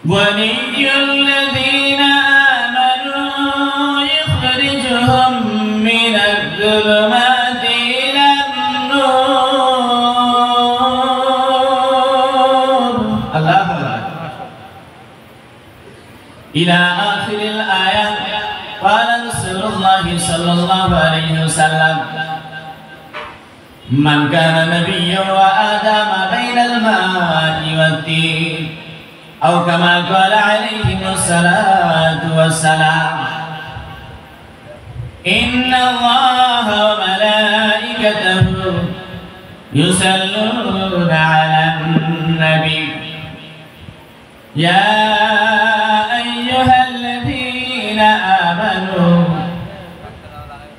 ولي الذين آمنوا يخرجهم من الظلمات إلى النور. الله أكبر. إلى آخر الآية. قال رسول الله صلى الله عليه وسلم: من كان نبيا وآدم بين الماء والطين، أو كما قال عليه الصلاة والسلام. إن الله وملائكته يصلون على النبي يا أيها الذين آمنوا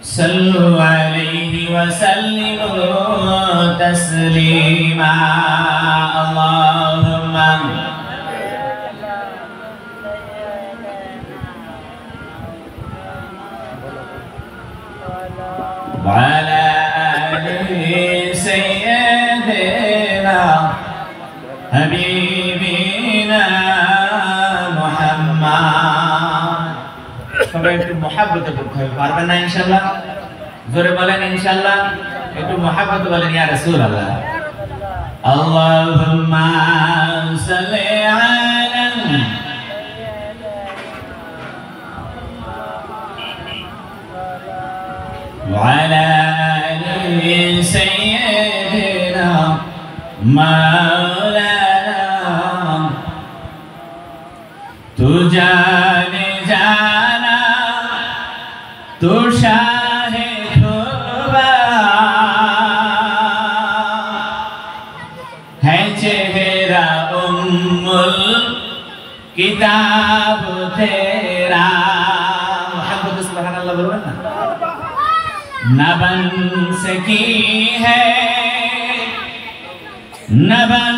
صلوا عليه وسلموا تسليما. اللهم وعلى آل سيدنا حبيبنا محمد. সবাই একটু মহব্বতে করতে হবে, পারবেন না ইনশাআল্লাহ? জোরে বলেন ইনশাআল্লাহ। একটু মহব্বতে বলেন ইয়া রাসূলুল্লাহ। আল্লাহুম্মা সাল্লি আলা وعلى آل سيدنا مولانا تو जाने जाना तो शाहे खुदा है चेहरा उम्मुल किताब तेरा। मोहब्बत सुभान अल्लाह बोलना ना। न बन सकी है न बन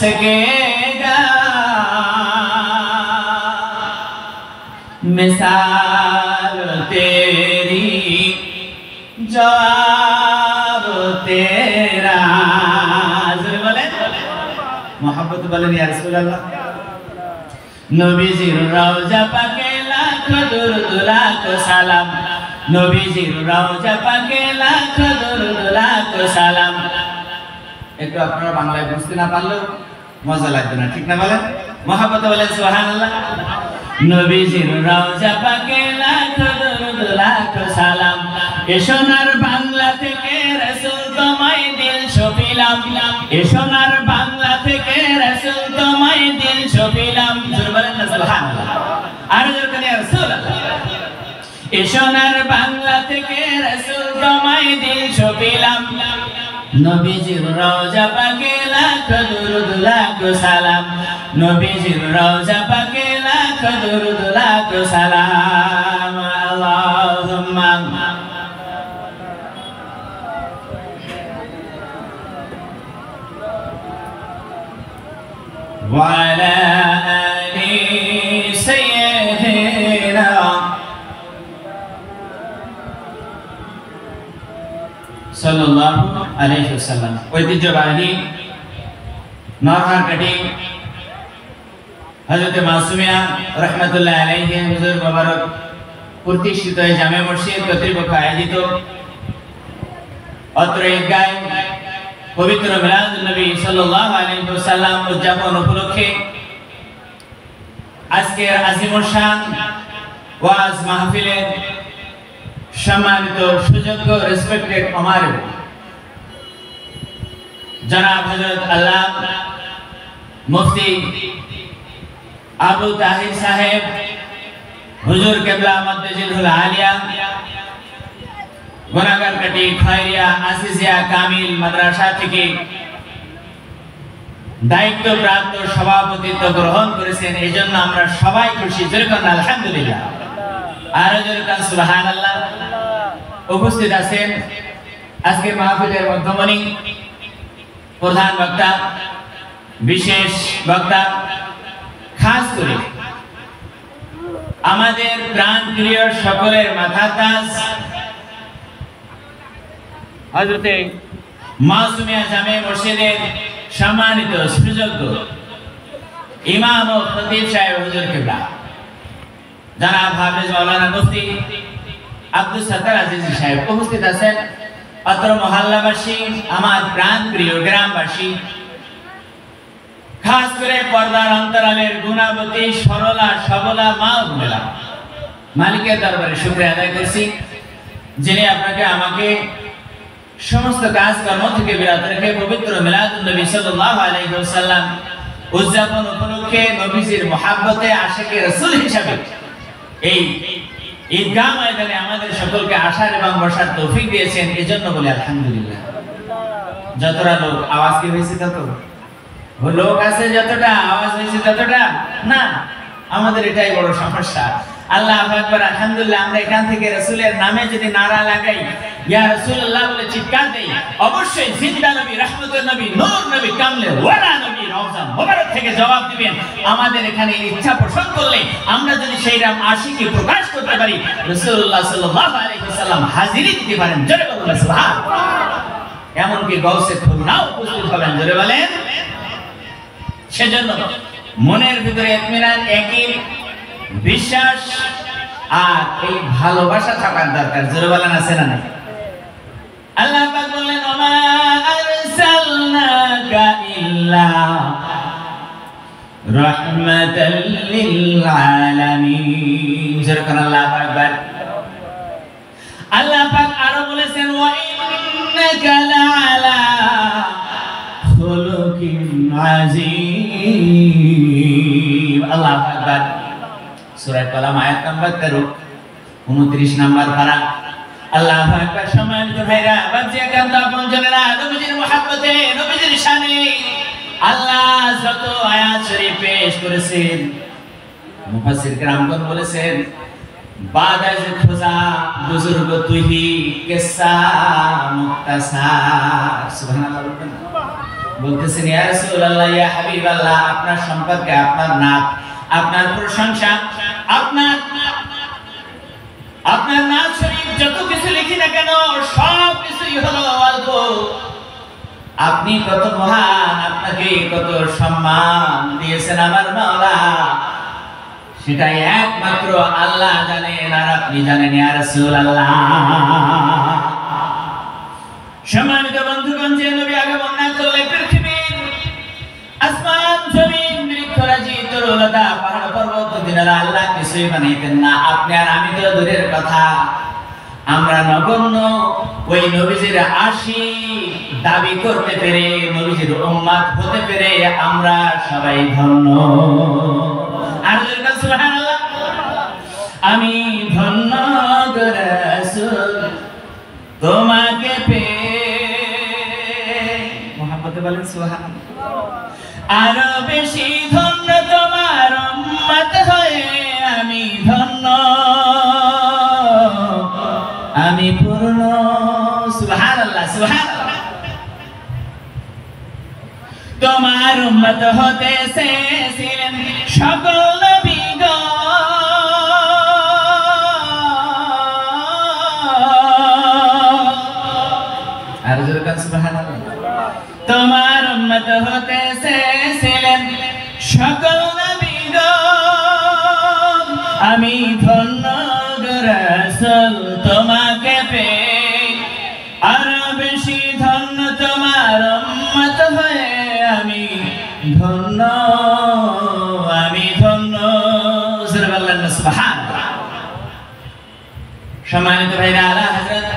सकेगा मिसाल तेरी जवाब तेरा। बोले मोहब्बत बोलें या रसूल अल्लाह। नबीजीर रौजा पाके लाख दुरूद लाख सालाम। নবীজির রওজা পাকে লাখ দরুদ লাখ সালাম। একটু আপনারা বাংলায় বুঝতে না পারলেও মজা লাগবে না, ঠিক না বলেন? মহব্বতে বলেন সুবহানাল্লাহ। নবীজির রওজা পাকে লাখ দরুদ লাখ সালাম। এ সোনার বাংলা থেকে রাসূল তোমায় দিল সপিলাম। এ সোনার বাংলা থেকে রাসূল তোমায় দিল সপিলাম। জোরে বলেন না সুবহানাল্লাহ। আর জোরে বলেন ইয়া রাসূলুল্লাহ। এ সোনার বাংলা থেকে রাসূল তোমায় দিল সপিলাম। নবীজির রওজা পাকে লাখ দরুদ লাখ সালাম। নবীজির রওজা পাকে লাখ দরুদ লাখ সালাম। আল্লাহুম্মা ওয়া আলা আলি সাইয়্যিদিনা সাল্লাল্লাহু আলাইহি ওয়াসাল্লাম। ঐতিহ্যবাহী নরহাটকাটি হযরত মাসুমিয়া রাহমাতুল্লাহ আলাইহি হুজুর মুবারক প্রতিষ্ঠিত জামে মসজিদ কর্তৃপক্ষ আয়োজিত অত্র ঈদগাহে পবিত্র মিলাদুন নবী সাল্লাল্লাহু আলাইহি ওয়াসাল্লাম উদযাপন উপলক্ষে আজকের আজিমুল শান ওয়াজ মাহফিলের সম্মানিত সুযোগ্য রেসপেক্টেড আমার জনাব হযরত আল্লাহ মুফতি আবু তাহির সাহেব হুজুর কেবলা মাদ্দাজিলুল আলিয়া গোনাগারকাটি খয়রিয়া আসিসিয়া কামিল মাদ্রাসা থেকে দায়িত্বপ্রাপ্ত সভাপতিত্ব গ্রহণ করেছেন। এজন্য আমরা সবাই খুশি। যেরকম আলহামদুলিল্লাহ। আর যেরকম সুবহানাল্লাহ। উপস্থিত আছেন আজকের মাহফিলের মধ্যমণি প্রধান বক্তা, বিশেষ বক্তা, খাস করে আমাদের প্রাণপ্রিয় সকলের মাথা তাজ হযরতে মাসুমিয়া জামে মসজিদের সম্মানিত সুযোগ্য ইমাম ও খতিব সাহেব হুজুর কিবলা জনাব হাফেজ মাওলানা মুফতি আব্দুল সাত্তার আজিজি সাহেব উপস্থিত আছেন। অত্র মহল্লাবাসী, আমার প্রাণ প্রিয় গ্রামবাসী, খাস করে পর্দার অন্তরালের গুণাবতী সরলা সবলা মা ও বোনেরা, মালিকের দরবারে শুকরিয়া আদায় করছি যিনি আপনাকে আমাকে সমস্ত কাজকর্ম থেকে বিরত রেখে পবিত্র মিলাদুন নবী সাল্লাল্লাহু আলাইহি ওয়াসাল্লাম উদযাপন উপলক্ষে নবীজির মহব্বতে আশিকে রাসূল হিসাবে এই ঈদগাহ ময়দানে আমাদের সকলকে আসার এবং বসার তৌফিক দিয়েছেন, এজন্য বলি আলহামদুলিল্লাহ। যতটা লোক আওয়াজ কি হয়েছে তত লোক আছে, যতটা আওয়াজ হয়েছে ততটা না, আমাদের এটাই বড় সমস্যা। আল্লাহু আকবার, আলহামদুলিল্লাহ। আমরা এখান থেকে রাসূলের নামে যদি নারা লাগাই, ইয়া রাসূলুল্লাহ বলে চিৎকার দেই, অবশ্যই জিন্দা নবী, রাহমাতুন নবী, নূর নবী, কামলে ওয়ালা নবী রওজা মোবারক থেকে জবাব দিবেন। আমাদের এখানে ইচ্ছা পোষণ করলে আমরা যদি সেই রাম আশিকি প্রকাশ করতে পারি, রাসূলুল্লাহ সাল্লাল্লাহু আলাইহি ওয়াসাল্লাম হাজিরি দিতে পারেন। জোরে বলুন সুবহানাল্লাহ। এমনকি গৌসে খুলনাও উপস্থিত হবেন, জোরে বলেন। সেজন্য মনের ভিতরে ইতমিনান, ইয়াকিন, বিশ্বাস আর এই ভালোবাসা থাকার দরকার, জোরে বলেন আছে না নাই? আল্লাহ পাক বললেন, ওমা আরসালনাকা ইল্লা রাহমাতাল লিল আলামিন। জোরে কোন আল্লাহু আকবার। আল্লাহ পাক আরো বলেছেন, ওয়া ইন্নাকা লাআলা খুলুকিন আযীম। আল্লাহু আকবার। সূরা কালাম আয়াত নাম্বার 13, 29 নাম্বার পারা। আল্লাহু আকবার। সম্মানিত ভাইরা, বাচ্চা কান্তা আপনজনেরা, নবীজির মহব্বতে, নবীজির শানে আল্লাহ যত আয়াত শরীফ পেশ করেছেন, মুফাসসির کرامগণ বলেছেন, বাদাজ খুজা বুজুর্গ তুহি কিসসা মুক্তাসার। সুবহানাল্লাহ বলবেন। বলতেছেন, ইয়া রাসূলুল্লাহ, ইয়া হাবিবাল্লাহ, আপনার সম্পর্কে, আপনার নাম, আপনার প্রশংসা, আপনার নাম শরীফ যত কিছু লিখি না কেন সব কিছুই হলো অল্প। আপনি কত মহান, আপনাকে কত সম্মান দিয়েছেন আমার মাওলা, সেটাই একমাত্র আল্লাহ জানেন আর আপনি জানেন ইয়া রাসূলুল্লাহ। সম্মানিত বন্ধুগণ, যে নবী আগমন না করলে পৃথিবীর আসমান জমিন বৃক্ষরাজি তরুলতা পাহাড় পর্বত দিনারা আল্লাহ কিছুই বানাইতেন না। আপনি আর আমি তো দূরের কথা, আমরা নগণ্য ওই নবীজির আশিক দাবি করতে পেরে, নবীজির উম্মত হতে পেরে আমরা সবাই ধন্য। আর সুবহানাল্লাহ। আমি ধন্য গো রাসূল তোমাকে পেয়ে, মুহাম্মদে বলেন সুবহানাল্লাহ। আরো বেশি ধন্য তোমার উম্মত হয়ে আমি ধন্য, আমি পূর্ণ। সুবহানাল্লাহ, সুবহানাল্লাহ। তোমার উম্মত হতে চেয়েছিলেন সকল নবীগণ, আর জোরে কান সুবহানাল্লাহ। তোমার উম্মত হতে চেয়েছিলেন সকল নবীগণ, আমি ধন্য গো রাসূল তোমাকে পেয়ে, আরো বেশি ধন্য তোমার উম্মত হয়ে আমি ধন্য, আমি ধন্য। সুবহানাল্লাহ। সম্মানিত ভাইরা, আলা হযরত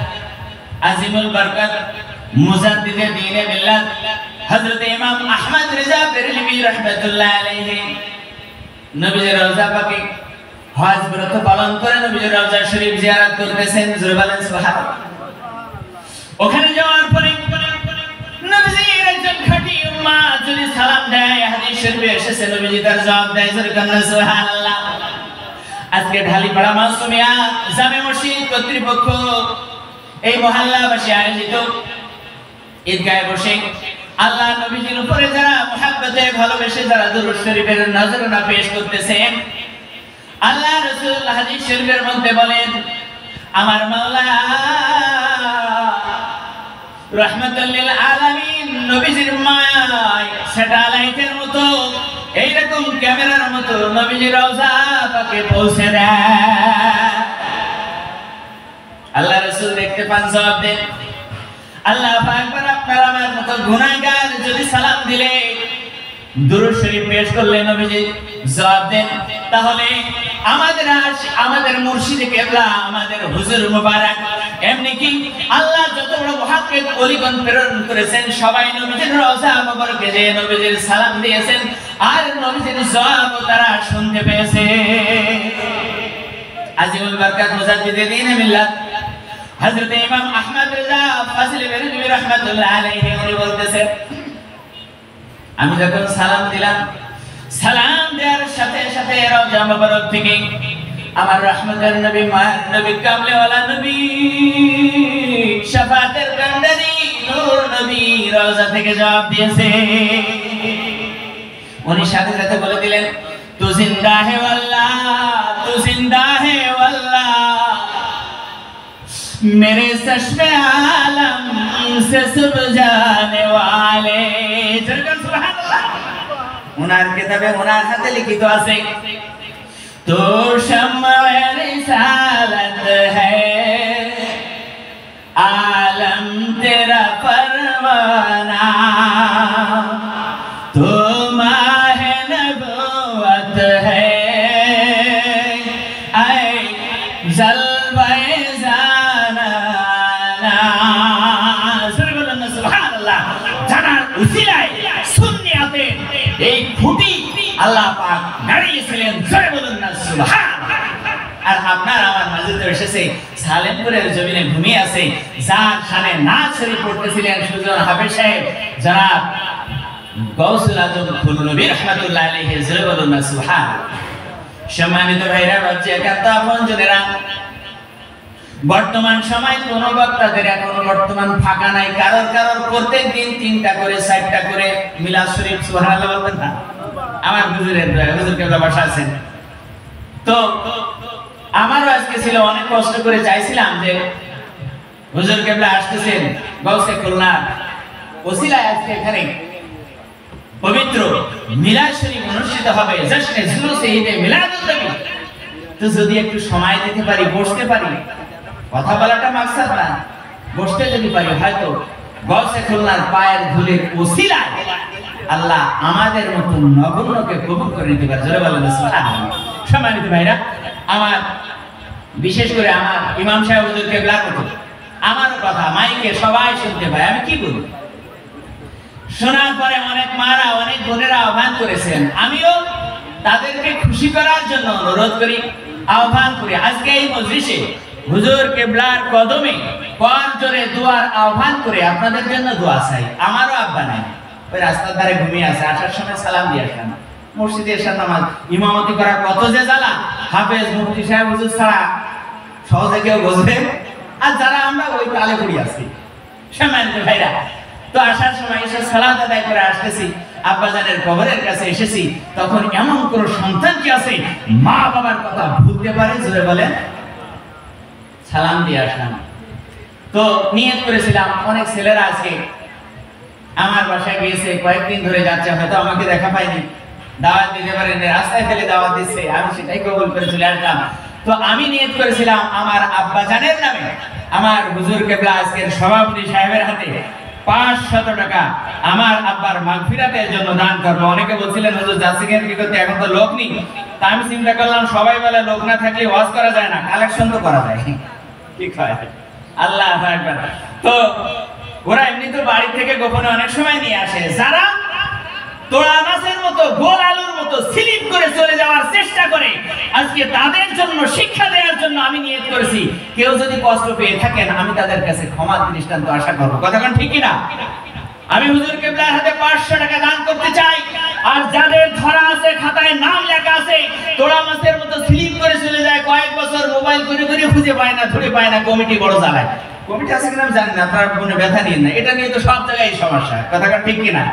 আজিমুল বরকত মুজাদ্দিদে দ্বীনে মিল্লাত হযরত ইমাম আহমদ রিজা বেরেলভী রাহমাতুল্লাহ আলাইহি নবীজির রওজা পাকে হজ ব্রত পালন করে নবীজির রওজা শরীফ জিয়ারত করতেছেন। জোরে বলেন সুবহানাল্লাহ। ওখানে যাওয়ার পরে নবীজির একজন খাঁটি উম্মত যদি সালাম দেয়, হাদিস শরীফে এসেছে নবীজি তার জবাব দেয়। জোরে বলেন সুবহানাল্লাহ। আজকে ঢালিপাড়া মাসুমিয়া জামে মসজিদ কর্তৃপক্ষ এই মহল্লাবাসী আয়োজিত ঈদগাহে বসে আল্লাহ নবীজির উপরে যারা মুহাব্বতে ভালোবেসে যারা দুরূদ শরীফের নজরানা পেশ করতেছেন, আল্লাহ রাসূল হাদিস শরীফের মধ্যে বলেন, আমার মাওলা রাহমাতুল লিল আলামিন নবীজির মায়ায় স্যাটেলাইটের মতো এইরকম এইরকম ক্যামেরার মতো নবীজির রওজা পাকে পৌঁছে দেয়। আল্লাহ রাসূল দেখতে পান, জবাব দেন, আল্লাহ আকবার, আপনার আমার মতো গুনাহগার যদি সালাম দিলে, দুরূদ শরীফ পেশ করলে নবীজি জবাব দেন, তাহলে আমাদের মুর্শিদ কিবলা, আমাদের হুজুর মুবারক, এমনি কি আল্লাহ যত বড় মুহাক্কিক ওলিগণ প্রেরণ করেছেন, সবাই নবীজির রওজা মুবারকে যে নবীজির সালাম দিয়েছেন, আর নবীজির জবাব তারা শুনতে পেয়েছে। আজিমুল বারকাত মুজাদ্দিদে দ্বীন মিল্লাত হযরত ইমাম আহমদ রিজা ফাজিল বেরলভী রাহমাতুল্লাহ আলাইহি উনি বলতেছেন, আমি যখন সালাম দিলাম, সালাম দেওয়ার সাথে সাথে রওজা মুবারক থেকে আমার রহমতের নবী, মায়ের নবী, কামলেওয়ালা নবী, শাফাতের কান্ডারি নূর নবী রওজা থেকে জবাব দিয়েছে। উনি সাথে সাথে বলে দিলেন, তু জিন্দা হে আল্লাহ, তু জিন্দা হে আল্লাহ, मेरे चश्मे आलम से सब जाने वाले। सुबहानअल्लाह। उनार किताबे उनार हाथे लिखित আছে, तो शम्अ रिसालत है, आलम तेरा परवाना, तो माह नबुवत है, ऐ जलवा এই খুঁটি আল্লাহ পাক দাঁড়িয়েছিলেন, জোরে বলুন না সুবহানাল্লাহ। আর আপনার আমার মাঝে তো এসেছে সালেমপুরের জমিনে ঘুমিয়ে আছে, যার খানে নাচ শরীফ পড়তেছিলেন সুজন হাফেজ সাহেব জনাব গৌসুল আজম খুলনবী রাহমাতুল্লাহ আলাইহি, জোরে বলুন না সুবহানাল্লাহ। সম্মানিত ভাইরা, বাচ্চা একান্ত আপনজনেরা, বর্তমান সময় কোন বক্তাদের এখন বর্তমান ফাঁকা নাই, কারোর প্রত্যেক দিন 3টা করে 4টা করে মিলাদ শরীফ, সুবহানাল্লাহ বলবেন না? আমার হুজুর কেবলা বাসা আছেন, তো আমারও আজকে ছিল, অনেক কষ্ট করে চাইছিলাম যে হুজুর কেবলা আসতেছেন গৌসে খুলনা ওসিলায়, আজকে এখানে পবিত্র মিলাদ শরীফ অনুষ্ঠিত হবে, জশ্নে জুলুসে ঈদে মিলাদুন নবী। তো যদি একটু সময় দিতে পারি, বসতে পারি, কথা বলাটা মাকসাদ না, বসতে যদি পারি, হয়তো গৌসে খুলনার পায়ের ধুলির ওসিলায় আল্লাহ আমাদের মতো নগণ্যকে কবুল করে নিতে পারে, জোরে বলেন সুবহানাল্লাহ। সম্মানিত ভাইরা আমার, বিশেষ করে আমার ইমাম সাহেব হুজুর কেবলার মতো আমার কথা মাইকে সবাই শুনতে পায়, আমি কি বলি? শোনার পরে অনেক মারা, অনেক বোনেরা আহ্বান করেছেন, আমিও তাদেরকে খুশি করার জন্য অনুরোধ করি, আহ্বান করি। আজকে এই মজলিসে হুজুর কেবলার কদমে কর জোরে দুয়ার আহ্বান করে আপনাদের জন্য দোয়া চাই। আমারও আহ্বান নাই, ওই রাস্তার ধারে ঘুমিয়ে আছে, আসার সময় সালাম দিয়ে আসলাম। মসজিদে এসে নামাজ ইমামতি করা কত যে জ্বালা, হাফেজ মুফতি সাহেব হুজুর ছাড়া সহজে কেউ বুঝবে, আর যারা আমরা ওই তালে পড়ি আছি। সম্মানিত ভাইরা, তো আসার সময় এসে সালাত আদায় করে আসতেছি, আব্বাজানের কবরের কাছে এসেছি, তখন এমন কোন সন্তান কি আছে মা বাবার কথা ভুলতে পারে? জোরে বলেন। সালাম দিয়ে আসলাম, তো নিয়ত করেছিলাম, অনেক ছেলেরা আজকে আমার বাসায় গিয়েছে, কয়েকদিন ধরে যাচ্ছে, হয়তো আমাকে দেখা পায়নি, দাওয়াত দিতে পারেন, রাস্তায় ফেলে দাওয়াত দিচ্ছে, আমি সেটাই কবুল করে চলে আসলাম। তো আমি নিয়ত করেছিলাম আমার আব্বাজানের নামে আমার হুজুর কেবলা আজকের সভাপতি সাহেবের হাতে 500 টাকা আমার আব্বার মাগফিরাতের জন্য দান করবো। অনেকে বলছিলেন হুজুর যাচ্ছেন কি করতে, এখন তো লোক নেই। তা আমি চিন্তা করলাম সবাই বলে লোক না থাকলে ওয়াজ করা যায় না, কালেকশন তো করা যায়, ঠিক হয়। আল্লাহ আকবার। তো ওরা এমনি তো বাড়ি থেকে গোপনে অনেক সময় নিয়ে আসে, যারা তোড়া মাছের মতো গোল আলুর মতো স্লিপ করে চলে যাওয়ার চেষ্টা করে, আজকে তাদের জন্য শিক্ষা দেওয়ার জন্য আমি নিয়ত করেছি। কেউ যদি কষ্ট পেয়ে থাকেন, আমি তাদের কাছে ক্ষমা দৃষ্টান্ত আশা করবো। কথাটা ঠিক কি না? আমি হুজুর কেবলার হাতে 500 টাকা দান করতে চাই। আর যাদের ধরা আছে, খাতায় নাম লেখা আছে, তোড়া মাছের মতো স্লিপ করে চলে যায়, কয়েক বছর মোবাইল করে করে খুঁজে পায় না, ধরে পায় না, কমিটি বড় জ্বালায়। কমিটি আছে কিনা আমি জানি না, আপনার কোনো ব্যথা নিয়ে না, এটা নিয়ে তো সব জায়গায় সমস্যা। কথাটা ঠিক কিনা?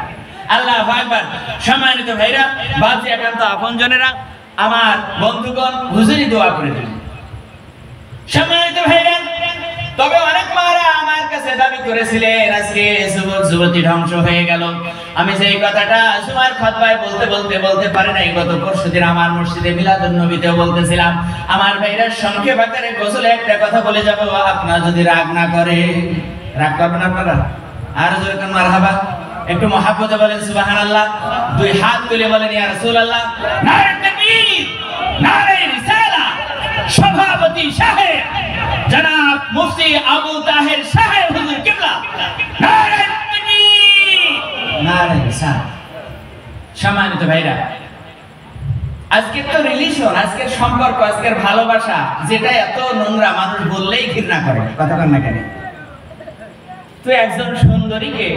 আল্লাহ আকবার। সম্মানিত ভাইরা, বাজে একান্ত আপনজনেরা, আমার বন্ধুগণ, হুজুরই দোয়া করে দিন। সম্মানিত ভাইরা, তবে অনেক মারা আমার কাছে দাবি করেছিলেন, আজকে যুবক যুবতী ধ্বংস হয়ে গেল। আমি যে কথাটা জুমার খুতবায় বলতে পারি নাই, গত পরশুদিন আমার মসজিদে মিলাদুন নবীতেও বলতেছিলাম। আমার ভাইরা সংক্ষেপ আকারে গোসলে একটা কথা বলে যাব, আপনারা যদি রাগ না করে। রাগ করবেন আপনারা? আর জোরে কোন মারহাবা, একটু মহাব্বতে বলেন সুবহানাল্লাহ। দুই হাত তুলে বলেন ইয়া রাসূলুল্লাহ। নারে তাকবীর, নারে রিসালা। সভাপতি সাহেব জনাব মুফতি আবু তাহের সাহেব হুজুর কিবলা, নারে তাকবীর, নারে রিসালা। সম্মানিত ভাইরা, আজকের তো রিলেশন, আজকের সম্পর্ক, আজকের ভালোবাসা, যেটা এত নোংরা মানুষ বললেই ঘৃণা করে, কথা বল না কেন? তো একজন সুন্দরীকে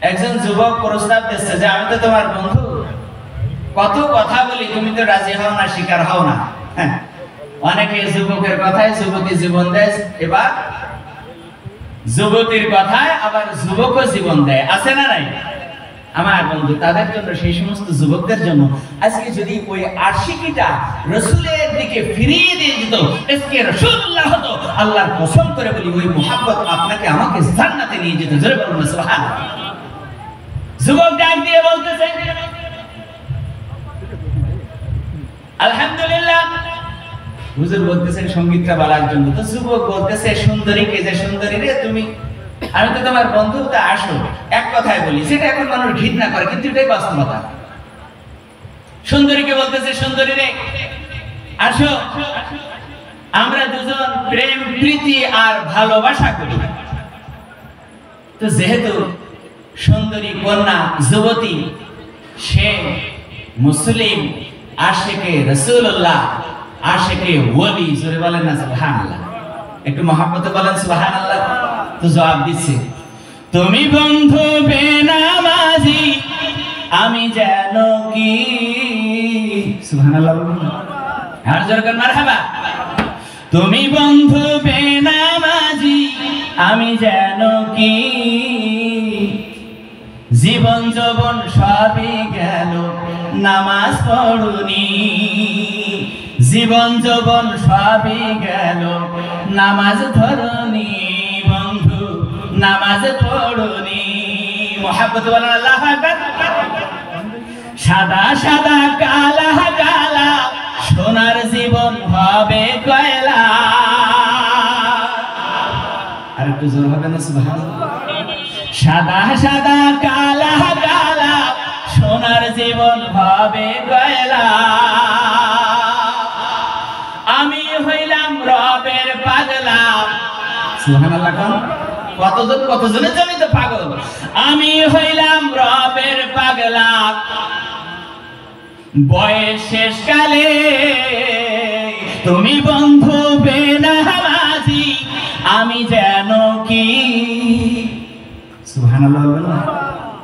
একজন যুবক প্রস্তাব দিচ্ছে যে আমি তো তোমার বন্ধু, কত কথা বলি, তুমি তো রাজি হও না, স্বীকার হও না। অনেকে যুবকের কথায় যুবতী জীবন দেয়, এবার যুবতীর কথায় আবার যুবকও জীবন দেয়, আছে না নাই? আমার বন্ধু, তাদের জন্য, সেই সমস্ত যুবকদের জন্য আজকে যদি ওই আশিকিটা রাসূলের দিকে ফিরিয়ে দিয়ে দিত, আজকে রাসূলুল্লাহ হতো, আল্লাহর কসম করে বলি ওই মুহাব্বত আপনাকে আমাকে জান্নাতে নিয়ে যেত। জোরে বলুন সুবহানাল্লাহ। যুবক ডাক দিয়ে বলতেছে আলহামদুলিল্লাহ। হুজুর বলতেছেন সঙ্গীতটা বলার জন্য, তো যুবক বলতেছে সুন্দরীকে, যে সুন্দরী রে তুমি, আমি তো তোমার বন্ধু, তা আসো। এক কথায় বলি, সেটা এখন মানুষ ঘৃণা করে, কিন্তু এটাই বাস্তবতা। সুন্দরীকে বলতেছে সুন্দরী রে আসো, আমরা দুজন প্রেম প্রীতি আর ভালোবাসা করি। তো যেহেতু সুন্দরী কন্যা যুবতী, সে মুসলিম, আশিকে রাসূলুল্লাহ, আশিকে ওলি, জোরে বলেন না সুবহানাল্লাহ, একটু মহব্বতে বলেন সুবহানাল্লাহ। তো জবাব দিচ্ছে, তুমি বন্ধু বেনামাজি, আমি যেন কি। সুবহানাল্লাহ বলুন আর জোরে করে মারহাবা। তুমি বন্ধু বেনামাজি, আমি যেন কি, জীবন যৌবন সবই গেল, নামাজ পড়ুনি। জীবন যৌবন সবই গেল, নামাজ ধরুনি। বন্ধু নামাজ পড়ুনি। মুহাব্বত বলেন আল্লাহু আকবার। সাদা সাদা কালা কালা, সোনার জীবন হবে কয়লা। আর একটু জোর হবে না সুবহানাল্লাহ। সাদা সাদা কালা কালা, সোনার জীবন হবে কয়লা। আমি হইলাম রবের পাগলা। সুবহানাল্লাহ। কতজনের জন্য তো পাগল। আমি হইলাম রবের পাগলা, বয়স শেষ কালে তুমি বন্ধু বেনামাজি, আমি যেন কি। সুবহানাল্লাহ।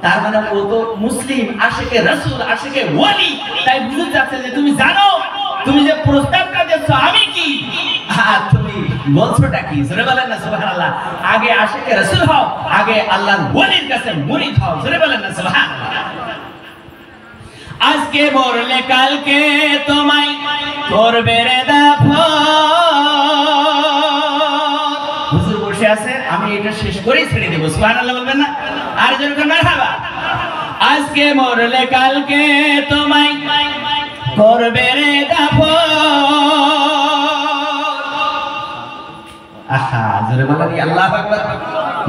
তার মানে ও তো মুসলিম, আশিকে রাসূল, আশিকে ওলি, তাই বুঝতে যাচ্ছে যে তুমি জানো তুমি যে প্রস্তাবটা দিচ্ছ আমি কি, আর তুমি বলছোটা কি। জোরে বলেন না সুবহানাল্লাহ। আগে আশিকে রাসূল হও, আগে আল্লাহর ওলির কাছে মুরিদ হও। জোরে বলেন না সুবহানাল্লাহ। আজকে মরলে কালকে তোমায় করবে রে দাফন। হুজুর বসে আছে, আমি এটা শেষ করেই ছেড়ে দেব। সুবহানাল্লাহ বলবেন না? আর যেরকম মারহাবা। আজকে মরলে কালকে তোমায় করবে রে দাফন। আহা, জোরে বলেন আল্লাহু আকবার,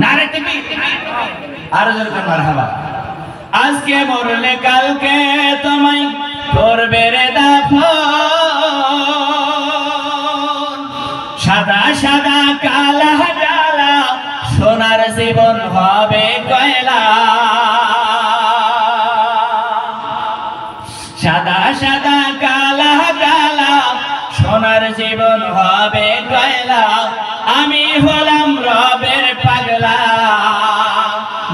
নারে তাকবীর, আর যেরকম মারহাবা। আজকে মরলে কালকে তোমায় করবে রে দাফন। সাদা সাদা কালা কালা, সোনার জীবন হবে কয়লা। সাদা সাদা কালা কালা, সোনার জীবন হবে কয়লা। আমি হলাম রবের পাগলা,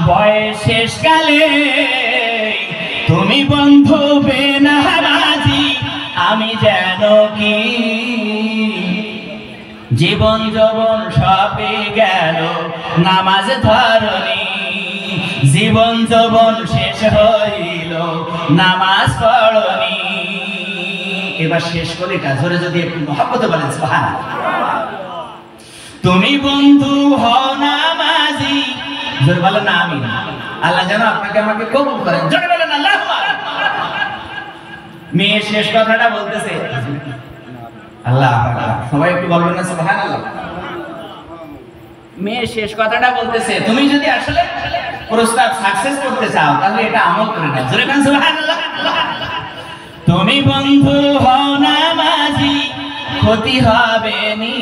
বয়স শেষ কালে তুমি বন্ধু বেনামাজি, আমি যেন কি। জীবন যৌবন সবই গেল, নামাজ ধরনি। জীবন যৌবন শেষ হইল, নামাজ পড়নি। এবার শেষ করে জোরে যদি একটু মহব্বতে বলেন সুবহানাল্লাহ। তুমি বন্ধু হও না নামাজি, জোরে বলেন না আমিন। আল্লাহ যেন আপনাকে আমাকে কবুল করেন, জোরে বলেন আল্লাহু আকবার। মেয়ে শেষ কথাটা বলতেছে, আল্লাহ আকবার, সবাই একটু বলবেন না সুবহানাল্লাহ। মেয়ে শেষ কথাটা বলতেছে, তুমি যদি আসলে প্রস্তাব সাকসেস করতে চাও তাহলে এটা আমল করে নাও, জোরে বলেন সুবহানাল্লাহ। তুমি বন্ধু হও নামাজি, ক্ষতি হবে নি।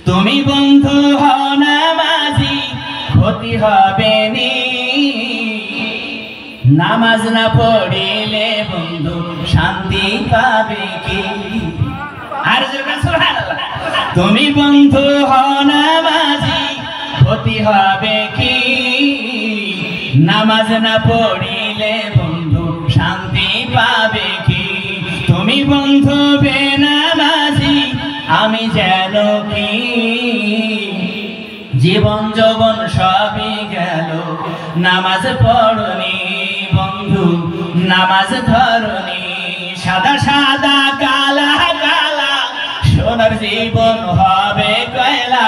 তুমি বন্ধু হও নামাজি, ক্ষতি হবে নি। নামাজ না পড়িলে বন্ধু শান্তি পাবে কি? আর সুবহানাল্লাহ। তুমি বন্ধু হও নামাজি, ক্ষতি হবে কি? নামাজ না পড়িলে বন্ধু শান্তি পাবে কি? তুমি বন্ধু বেনামাজি, আমি যেন কি? জীবন যৌবন সবই গেল, নামাজ পড়নি বন্ধু, নামাজ ধরনি। সাদা সাদা কালা কালা, সোনার জীবন হবে কয়লা।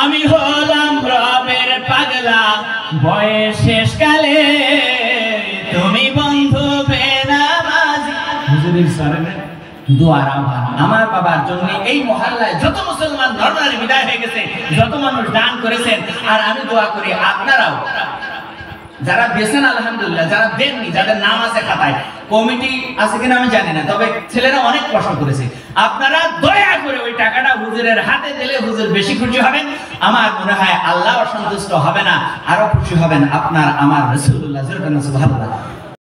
আমি হলাম রবের পাগলা বয়স শেষকালে, তুমি বন্ধু বেনামাজি। হুজুরের সামনে দোয়ার আহ্বান। আমার বাবার জন্য এই মহল্লায় যত মুসলমান নরনারী বিদায় হয়ে গেছে, যত মানুষ দান করেছেন, আর আমি দোয়া করি আপনারাও যারা দিয়েছেন আলহামদুলিল্লাহ, যারা দেননি, যাদের নাম আছে খাতায়, কমিটি আছে কিনা আমি জানি না, তবে ছেলেরা অনেক কষ্ট করেছে, আপনারা দয়া করে ওই টাকাটা হুজুরের হাতে দিলে হুজুর বেশি খুশি হবেন। আমার মনে হয় আল্লাহ অসন্তুষ্ট হবে না, আরো খুশি হবেন আপনার আমার রাসূলুল্লাহ সাল্লাল্লাহু আলাইহি ওয়াসাল্লাম।